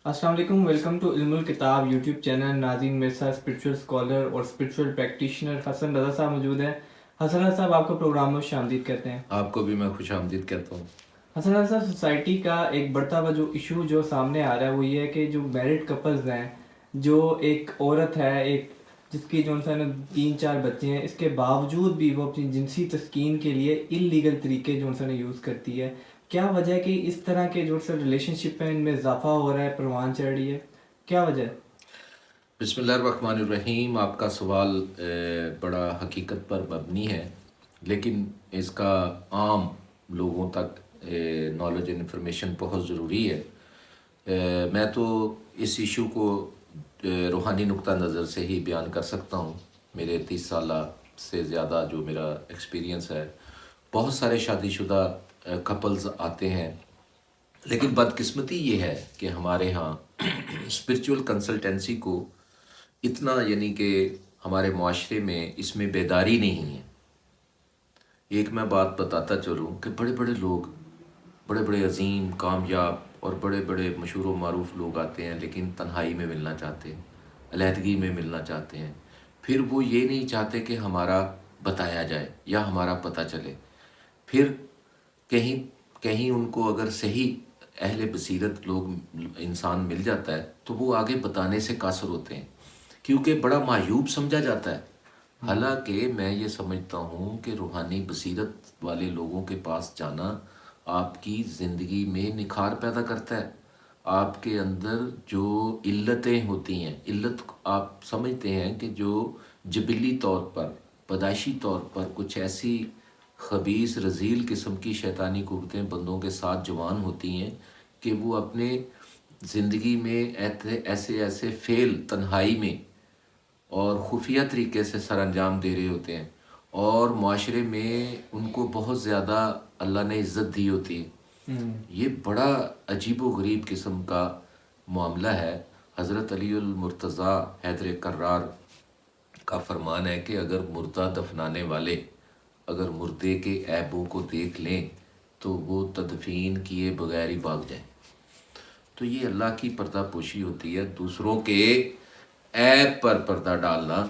السلام علیکم، welcome to علم الکتاب یوٹیوب چینل. ناظرین، میرے ساتھ اسپرچول اسکالر اور اسپرچول پریکٹیشنر حسن رضا صاحب موجود ہیں. حسن رضا صاحب، آپ کو پروگرام میں خوش آمدید کہتے ہیں. آپ کو بھی میں خوش آمدید کہتا ہوں. حسن رضا صاحب، سوسائٹی کا ایک بڑھتا ہوا جو ایشو جو سامنے آ رہا ہے وہ یہ ہے کہ جو میرڈ کپلز ہیں، جو ایک عورت ہے ایک جس کی جو انسان 3-4 بچے ہیں، اس کے باوجود بھی وہ اپنی جنسی تسکین کے لیے انلیگل طریقے جو انسان یوز کرتی ہے. کیا وجہ ہے کہ اس طرح کے جو ریلیشن شپ ہیں ان میں اضافہ ہو رہا ہے، پروان چڑھ رہی ہے؟ کیا وجہ ہے؟ بسم اللہ الرحمن الرحیم. آپ کا سوال بڑا حقیقت پر مبنی ہے، لیکن اس کا عام لوگوں تک نالج اینڈ انفارمیشن بہت ضروری ہے. میں تو اس ایشو کو روحانی نقطہ نظر سے ہی بیان کر سکتا ہوں. میرے 30 سالہ سے زیادہ جو میرا ایکسپیرینس ہے، بہت سارے شادی شدہ کپلز آتے ہیں، لیکن بدقسمتی یہ ہے کہ ہمارے ہاں اسپرچول کنسلٹنسی کو اتنا یعنی کہ ہمارے معاشرے میں اس میں بیداری نہیں ہے. ایک میں بات بتاتا چلوں کہ بڑے بڑے لوگ، بڑے بڑے عظیم کامیاب اور بڑے بڑے مشہور و معروف لوگ آتے ہیں، لیکن تنہائی میں ملنا چاہتے ہیں، علیحدگی میں ملنا چاہتے ہیں. پھر وہ یہ نہیں چاہتے کہ ہمارا بتایا جائے یا ہمارا پتہ چلے. پھر کہیں کہیں ان کو اگر صحیح اہل بصیرت لوگ انسان مل جاتا ہے تو وہ آگے بتانے سے قاصر ہوتے ہیں، کیونکہ بڑا معیوب سمجھا جاتا ہے. حالانکہ میں یہ سمجھتا ہوں کہ روحانی بصیرت والے لوگوں کے پاس جانا آپ کی زندگی میں نکھار پیدا کرتا ہے. آپ کے اندر جو علتیں ہوتی ہیں، علت آپ سمجھتے ہیں کہ جو جبلی طور پر، پیدائشی طور پر کچھ ایسی خبیث رذیل قسم کی شیطانی قوتیں بندوں کے ساتھ جوان ہوتی ہیں کہ وہ اپنے زندگی میں ایسے ایسے فعل تنہائی میں اور خفیہ طریقے سے سر انجام دے رہے ہوتے ہیں، اور معاشرے میں ان کو بہت زیادہ اللہ نے عزت دی ہوتی ہے. یہ بڑا عجیب و غریب قسم کا معاملہ ہے. حضرت علی المرتضیٰ حیدر کرار کا فرمان ہے کہ اگر مردہ دفنانے والے اگر مردے کے عیبوں کو دیکھ لیں تو وہ تدفین کیے بغیر ہی بھاگ جائیں. تو یہ اللہ کی پردہ پوشی ہوتی ہے. دوسروں کے عیب پر پردہ ڈالنا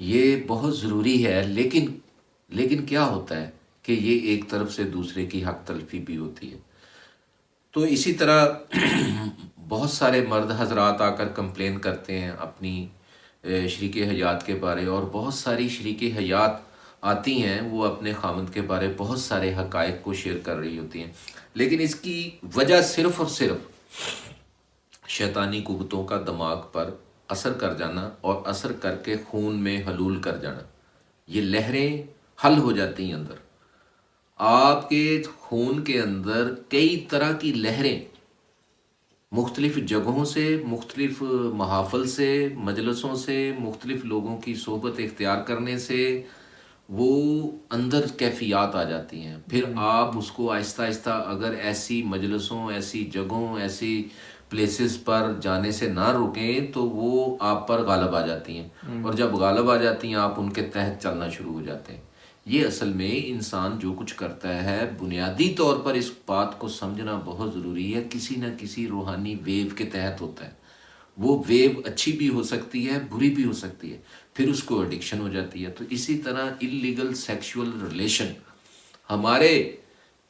یہ بہت ضروری ہے، لیکن کیا ہوتا ہے کہ یہ ایک طرف سے دوسرے کی حق تلفی بھی ہوتی ہے. تو اسی طرح بہت سارے مرد حضرات آ کر کمپلین کرتے ہیں اپنی شریک حیات کے بارے، اور بہت ساری شریک حیات آتی ہیں وہ اپنے خامند کے بارے بہت سارے حقائق کو شیئر کر رہی ہوتی ہیں، لیکن اس کی وجہ صرف اور صرف شیطانی قوتوں کا دماغ پر اثر کر جانا اور اثر کر کے خون میں حلول کر جانا. یہ لہریں حل ہو جاتی ہیں اندر. آپ کے خون کے اندر کئی طرح کی لہریں مختلف جگہوں سے، مختلف محافل سے، مجلسوں سے، مختلف لوگوں کی صحبت اختیار کرنے سے وہ اندر کیفیات آ جاتی ہیں. پھر آپ اس کو آہستہ آہستہ اگر ایسی مجلسوں، ایسی جگہوں، ایسی پلیسز پر جانے سے نہ روکیں تو وہ آپ پر غالب آ جاتی ہیں، اور جب غالب آ جاتی ہیں آپ ان کے تحت چلنا شروع ہو جاتے ہیں. یہ اصل میں انسان جو کچھ کرتا ہے بنیادی طور پر اس بات کو سمجھنا بہت ضروری ہے، کسی نہ کسی روحانی ویو کے تحت ہوتا ہے. وہ ویو اچھی بھی ہو سکتی ہے، بری بھی ہو سکتی ہے، پھر اس کو ایڈکشن ہو جاتی ہے. تو اسی طرح انلیگل سیکشول ریلیشن ہمارے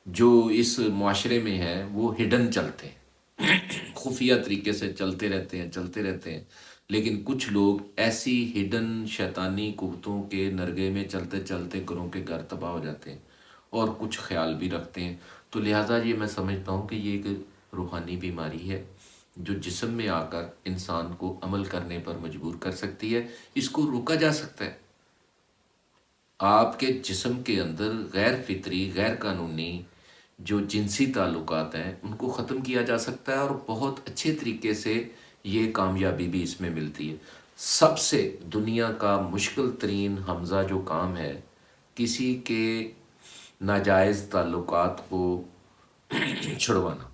جو اس معاشرے میں ہیں وہ ہڈن چلتے ہیں، خفیہ طریقے سے چلتے رہتے ہیں. لیکن کچھ لوگ ایسی ہڈن شیطانی قوتوں کے نرگے میں چلتے چلتے گھروں کے گھر تباہ ہو جاتے ہیں، اور کچھ خیال بھی رکھتے ہیں. تو لہٰذا یہ میں سمجھتا ہوں کہ یہ ایک روحانی بیماری ہے جو جسم میں آ کر انسان کو عمل کرنے پر مجبور کر سکتی ہے. اس کو روکا جا سکتا ہے. آپ کے جسم کے اندر غیر فطری، غیر قانونی جو جنسی تعلقات ہیں ان کو ختم کیا جا سکتا ہے، اور بہت اچھے طریقے سے یہ کامیابی بھی اس میں ملتی ہے. سب سے دنیا کا مشکل ترین حمزہ جو کام ہے کسی کے ناجائز تعلقات کو چھڑوانا،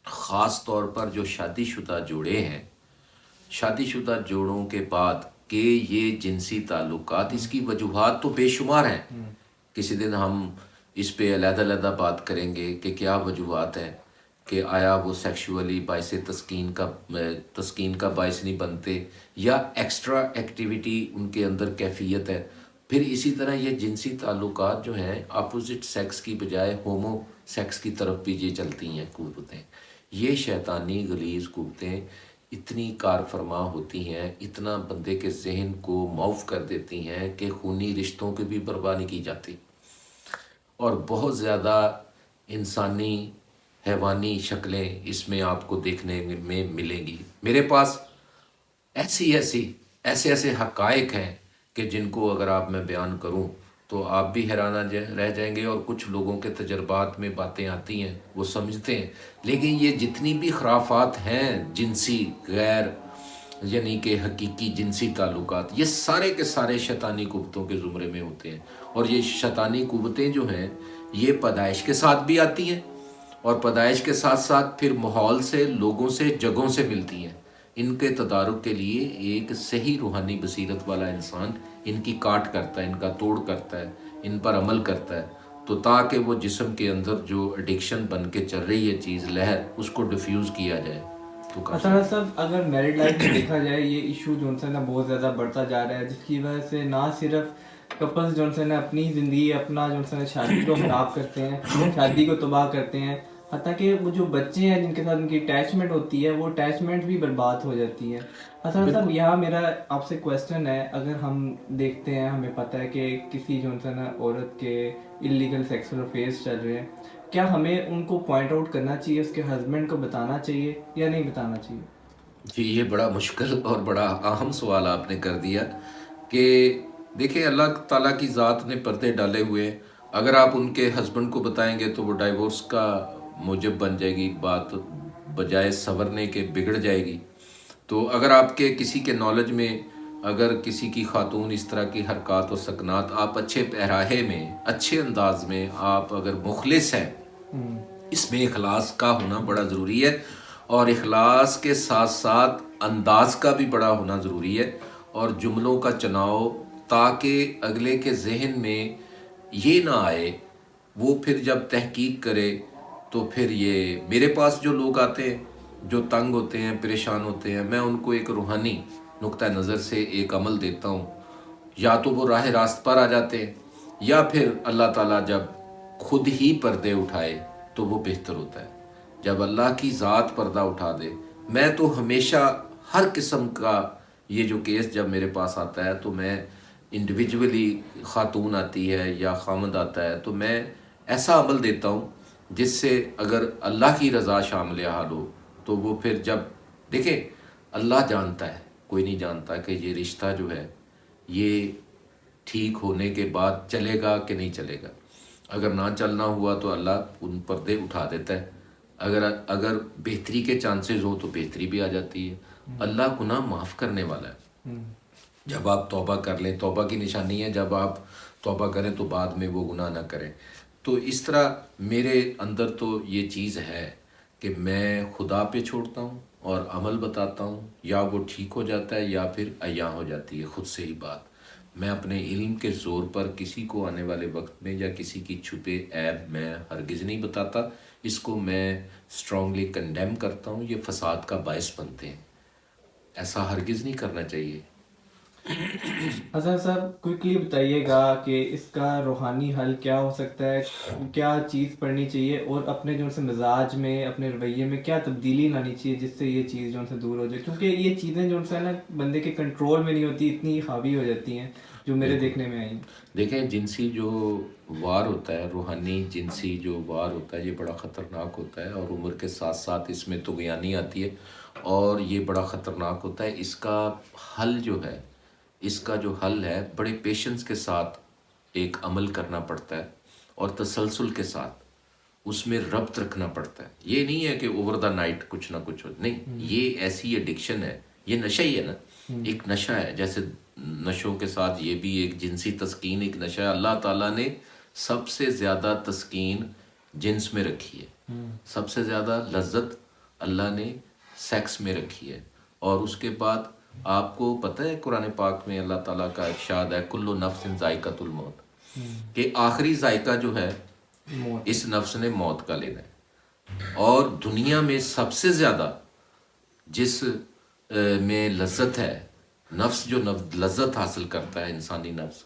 خاص طور پر جو شادی شدہ جوڑے ہیں، شادی شدہ جوڑوں کے بعد کہ یہ جنسی تعلقات، اس کی وجوہات تو بے شمار ہیں. کسی دن ہم اس پہ علیحدہ علیحدہ بات کریں گے کہ کیا وجوہات ہیں. کہ آیا وہ سیکشولی باعث تسکین کا باعث نہیں بنتے یا ایکسٹرا ایکٹیویٹی ان کے اندر کیفیت ہے. پھر اسی طرح یہ جنسی تعلقات جو ہیں اپوزٹ سیکس کی بجائے ہومو سیکس کی طرف بھی یہ چلتی ہیں قوتیں. یہ شیطانی غلیظ قوتیں اتنی کار فرما ہوتی ہیں، اتنا بندے کے ذہن کو معاف کر دیتی ہیں کہ خونی رشتوں کی بھی پرواہ نہیں کی جاتی، اور بہت زیادہ انسانی حیوانی شکلیں اس میں آپ کو دیکھنے میں ملیں گی. میرے پاس ایسے حقائق ہیں کہ جن کو اگر آپ میں بیان کروں تو آپ بھی حیران رہ جائیں گے، اور کچھ لوگوں کے تجربات میں باتیں آتی ہیں وہ سمجھتے ہیں. لیکن یہ جتنی بھی خرافات ہیں جنسی غیر یعنی کہ حقیقی جنسی تعلقات، یہ سارے کے سارے شیطانی قوتوں کے زمرے میں ہوتے ہیں. اور یہ شیطانی قوتیں جو ہیں یہ پیدائش کے ساتھ بھی آتی ہیں، اور پیدائش کے ساتھ ساتھ پھر ماحول سے، لوگوں سے، جگہوں سے ملتی ہیں. ان کے تدارک کے لیے ایک صحیح روحانی بصیرت والا انسان ان کی کاٹ کرتا ہے، ان کا توڑ کرتا ہے، ان پر عمل کرتا ہے، تو تاکہ وہ جسم کے اندر جو ایڈکشن بن کے چل رہی ہے چیز لہر، اس کو ڈیفیوز کیا جائے. تو اصل صاحب اگر میرڈ لائف میں دیکھا جائے یہ ایشو جو ہے نا بہت زیادہ بڑھتا جا رہا ہے، جس کی وجہ سے نہ صرف کپلز جو ہے نا اپنی زندگی اپنا جو ہے نا شادی کو خراب کرتے ہیں، شادی کو تباہ کرتے ہیں، حتیٰ کہ وہ جو بچے ہیں جن کے ساتھ ان کی اٹیچمنٹ ہوتی ہے وہ اٹیچمنٹ بھی برباد ہو جاتی ہے. حسن صاحب یہاں میرا آپ سے کویسچن ہے، اگر ہم دیکھتے ہیں ہمیں پتہ ہے کہ کسی جو ہے نا عورت کے اللیگل سیکسول افیئرس چل رہے ہیں، کیا ہمیں ان کو پوائنٹ آؤٹ کرنا چاہیے، اس کے ہسبینڈ کو بتانا چاہیے یا نہیں بتانا چاہیے؟ جی یہ بڑا مشکل اور بڑا اہم سوال آپ نے کر دیا کہ دیکھیں اللہ تعالیٰ کی ذات نے پردے ڈالے ہوئے ہیں. اگر آپ ان کے ہسبینڈ کو بتائیں گے تو وہ ڈائیورس کا موجب بن جائے گی بات، بجائے سنورنے کے بگڑ جائے گی. تو اگر آپ کے کسی کے نالج میں اگر کسی کی خاتون اس طرح کی حرکات و سکنات، آپ اچھے پیراہے میں اچھے انداز میں آپ اگر مخلص ہیں، اس میں اخلاص کا ہونا بڑا ضروری ہے، اور اخلاص کے ساتھ ساتھ انداز کا بھی بڑا ہونا ضروری ہے، اور جملوں کا چناؤ، تاکہ اگلے کے ذہن میں یہ نہ آئے. وہ پھر جب تحقیق کرے تو پھر یہ میرے پاس جو لوگ آتے ہیں جو تنگ ہوتے ہیں، پریشان ہوتے ہیں، میں ان کو ایک روحانی نقطہ نظر سے ایک عمل دیتا ہوں. یا تو وہ راہ راست پر آ جاتے ہیں، یا پھر اللہ تعالیٰ جب خود ہی پردے اٹھائے تو وہ بہتر ہوتا ہے. جب اللہ کی ذات پردہ اٹھا دے، میں تو ہمیشہ ہر قسم کا یہ جو کیس جب میرے پاس آتا ہے تو میں انڈیویجولی، خاتون آتی ہے یا خامد آتا ہے، تو میں ایسا عمل دیتا ہوں جس سے اگر اللہ کی رضا شامل حال ہو تو وہ پھر جب دیکھیں اللہ جانتا ہے، کوئی نہیں جانتا کہ یہ رشتہ جو ہے یہ ٹھیک ہونے کے بعد چلے گا کہ نہیں چلے گا. اگر نہ چلنا ہوا تو اللہ ان پردے اٹھا دیتا ہے، اگر بہتری کے چانسز ہو تو بہتری بھی آ جاتی ہے. اللہ گناہ معاف کرنے والا ہے. جب آپ توبہ کر لیں، توبہ کی نشانی ہے جب آپ توبہ کریں تو بعد میں وہ گناہ نہ کریں. تو اس طرح میرے اندر تو یہ چیز ہے کہ میں خدا پہ چھوڑتا ہوں اور عمل بتاتا ہوں، یا وہ ٹھیک ہو جاتا ہے یا پھر عیاں ہو جاتی ہے خود سے ہی بات. میں اپنے علم کے زور پر کسی کو آنے والے وقت میں یا کسی کی چھپے عیب میں ہرگز نہیں بتاتا. اس کو میں اسٹرانگلی کنڈیم کرتا ہوں، یہ فساد کا باعث بنتے ہیں، ایسا ہرگز نہیں کرنا چاہیے. حسن صاحب کوئکلی بتائیے گا کہ اس کا روحانی حل کیا ہو سکتا ہے، کیا چیز پڑھنی چاہیے، اور اپنے جو سے مزاج میں، اپنے رویے میں کیا تبدیلی لانی چاہیے جس سے یہ چیز جو سے دور ہو جائے، کیونکہ یہ چیزیں جو ہے نا بندے کے کنٹرول میں نہیں ہوتی، اتنی حاوی ہو جاتی ہیں جو میرے دیکھنے میں آئیں. دیکھیں جنسی جو وار ہوتا ہے، روحانی جنسی جو وار ہوتا ہے، یہ بڑا خطرناک ہوتا ہے، اور عمر کے ساتھ ساتھ اس میں طغیانی آتی ہے، اور یہ بڑا خطرناک ہوتا ہے. اس کا حل جو ہے، اس کا جو حل ہے بڑے پیشنس کے ساتھ ایک عمل کرنا پڑتا ہے، اور تسلسل کے ساتھ اس میں ربط رکھنا پڑتا ہے. یہ نہیں ہے کہ اوور دا نائٹ کچھ نہ کچھ ہو، نہیں، یہ ایسی ایڈکشن ہے، یہ نشہ ہی ہے نا، ایک نشہ ہے. جیسے نشوں کے ساتھ یہ بھی ایک جنسی تسکین ایک نشہ ہے. اللہ تعالیٰ نے سب سے زیادہ تسکین جنس میں رکھی ہے، سب سے زیادہ لذت اللہ نے سیکس میں رکھی ہے. اور اس کے بعد آپ کو پتہ ہے قرآن پاک میں اللہ تعالیٰ کا ارشاد ہے کل نفس ذائقۃ الموت، کہ آخری ذائقہ جو ہے اس نفس نے موت کا لینا ہے. اور دنیا میں سب سے زیادہ جس میں لذت ہے، نفس جو لذت حاصل کرتا ہے انسانی نفس،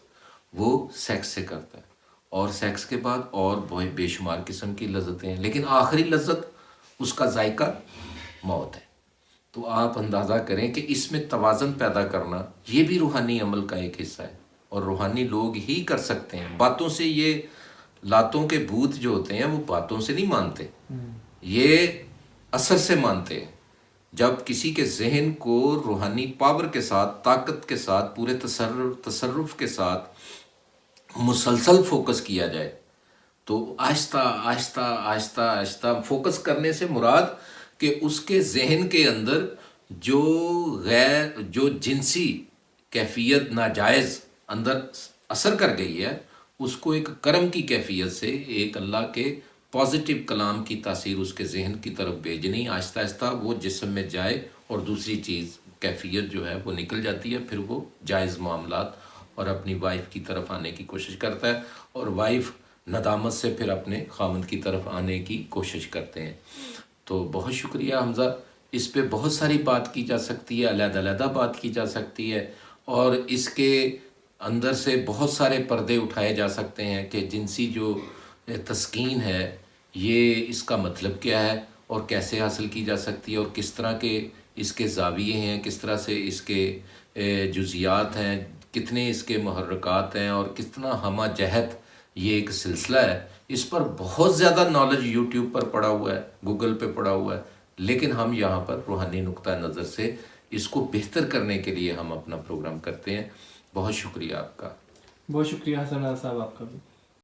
وہ سیکس سے کرتا ہے، اور سیکس کے بعد اور بے شمار قسم کی لذتیں ہیں، لیکن آخری لذت اس کا ذائقہ موت ہے۔ تو آپ اندازہ کریں کہ اس میں توازن پیدا کرنا یہ بھی روحانی عمل کا ایک حصہ ہے، اور روحانی لوگ ہی کر سکتے ہیں۔ باتوں سے یہ لاتوں کے بھوت جو ہوتے ہیں وہ باتوں سے نہیں مانتے، یہ اثر سے مانتے ہیں۔ جب کسی کے ذہن کو روحانی پاور کے ساتھ، طاقت کے ساتھ، پورے تصرف کے ساتھ مسلسل فوکس کیا جائے تو آہستہ آہستہ آہستہ آہستہ فوکس کرنے سے مراد کہ اس کے ذہن کے اندر جو جنسی کیفیت ناجائز اندر اثر کر گئی ہے، اس کو ایک کرم کی کیفیت سے، ایک اللہ کے پازیٹیو کلام کی تاثیر اس کے ذہن کی طرف بھیجنی، آہستہ آہستہ وہ جسم میں جائے اور دوسری چیز کیفیت جو ہے وہ نکل جاتی ہے۔ پھر وہ جائز معاملات اور اپنی وائف کی طرف آنے کی کوشش کرتا ہے، اور وائف ندامت سے پھر اپنے خاوند کی طرف آنے کی کوشش کرتے ہیں۔ تو بہت شکریہ حمزہ، اس پہ بہت ساری بات کی جا سکتی ہے، علیحدہ علیحدہ بات کی جا سکتی ہے، اور اس کے اندر سے بہت سارے پردے اٹھائے جا سکتے ہیں کہ جنسی جو تسکین ہے یہ اس کا مطلب کیا ہے اور کیسے حاصل کی جا سکتی ہے، اور کس طرح کے اس کے زاویے ہیں، کس طرح سے اس کے جزیات ہیں، کتنے اس کے محرکات ہیں، اور کتنا ہمہ جہت یہ ایک سلسلہ ہے۔ اس پر بہت زیادہ نالج یوٹیوب پر پڑا ہوا ہے، گوگل پہ پڑا ہوا ہے، لیکن ہم یہاں پر روحانی نقطہ نظر سے اس کو بہتر کرنے کے لیے ہم اپنا پروگرام کرتے ہیں۔ بہت شکریہ آپ کا۔ بہت شکریہ حسن صاحب آپ کا بھی۔